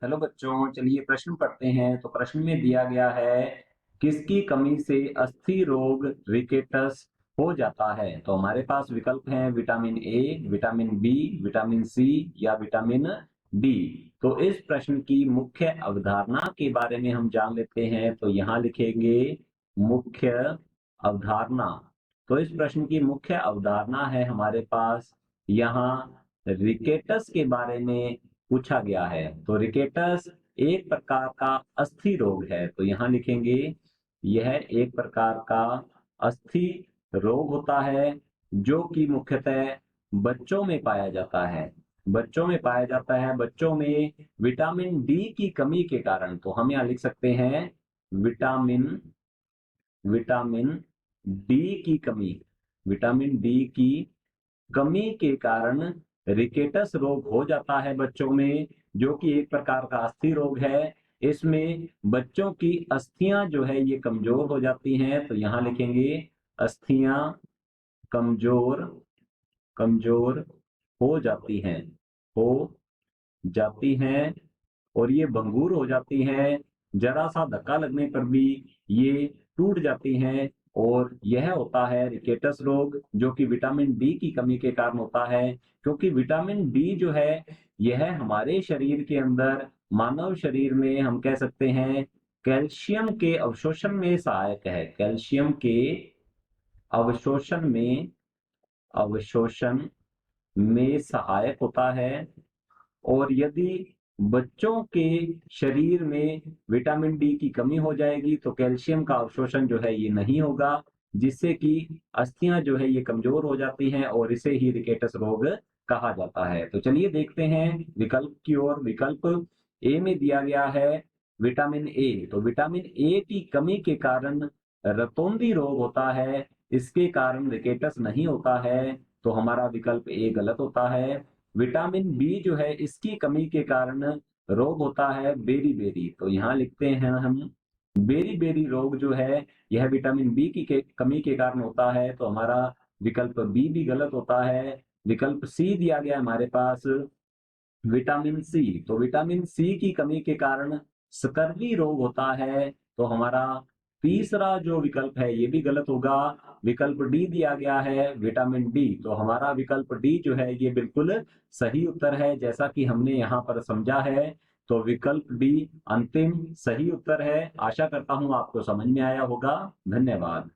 Hello बच्चों, चलिए प्रश्न पढ़ते हैं। तो प्रश्न में दिया गया है, किसकी कमी से अस्थि रोग रिकेटस हो जाता है। तो हमारे पास विकल्प हैं vitamin A, vitamin B, vitamin C या विटामिन डी। तो इस प्रश्न की मुख्य अवधारणा के बारे में हम जान लेते हैं। तो यहाँ लिखेंगे मुख्य अवधारणा। तो इस प्रश्न की मुख्य अवधारणा है हमारे पास यहाँ रिकेटस के बारे में पूछा गया है। तो रिकेटस एक प्रकार का अस्थि रोग है। तो यहाँ लिखेंगे यह एक प्रकार का अस्थि रोग होता है जो कि मुख्यतः बच्चों में पाया जाता है। बच्चों में पाया जाता है। बच्चों में विटामिन डी की कमी के कारण, तो हम यहाँ लिख सकते हैं विटामिन विटामिन डी की कमी। विटामिन डी की कमी के कारण रिकेटस रोग हो जाता है बच्चों में, जो कि एक प्रकार का अस्थि रोग है। इसमें बच्चों की अस्थियां जो है ये कमजोर हो जाती हैं। तो यहाँ लिखेंगे अस्थियां कमजोर कमजोर हो जाती हैं हो जाती हैं और ये भंगुर हो जाती हैं। जरा सा धक्का लगने पर भी ये टूट जाती हैं। और यह होता है रिकेटस रोग, जो कि विटामिन डी की कमी के कारण होता है। क्योंकि विटामिन डी जो है यह हमारे शरीर के अंदर, मानव शरीर में हम कह सकते हैं कैल्शियम के अवशोषण में सहायक है। कैल्शियम के अवशोषण में अवशोषण में सहायक होता है। और यदि बच्चों के शरीर में विटामिन डी की कमी हो जाएगी तो कैल्शियम का अवशोषण जो है ये नहीं होगा, जिससे कि अस्थियां जो है ये कमजोर हो जाती हैं और इसे ही रिकेटस रोग कहा जाता है। तो चलिए देखते हैं विकल्प की ओर। विकल्प ए में दिया गया है विटामिन ए। तो विटामिन ए की कमी के कारण रतौंधी रोग होता है, इसके कारण रिकेटस नहीं होता है। तो हमारा विकल्प ए गलत होता है। विटामिन बी जो है इसकी कमी के कारण रोग होता है बेरी बेरी। तो यहाँ लिखते हैं हम बेरी बेरी रोग जो है यह विटामिन बी की कमी के कारण होता है। तो हमारा विकल्प बी भी गलत होता है। विकल्प सी दिया गया हमारे पास विटामिन सी। तो विटामिन सी की कमी के कारण स्कर्वी रोग होता है। तो हमारा तीसरा जो विकल्प है ये भी गलत होगा। विकल्प डी दिया गया है विटामिन डी। तो हमारा विकल्प डी जो है ये बिल्कुल सही उत्तर है, जैसा कि हमने यहाँ पर समझा है। तो विकल्प डी अंतिम सही उत्तर है। आशा करता हूं आपको समझ में आया होगा। धन्यवाद।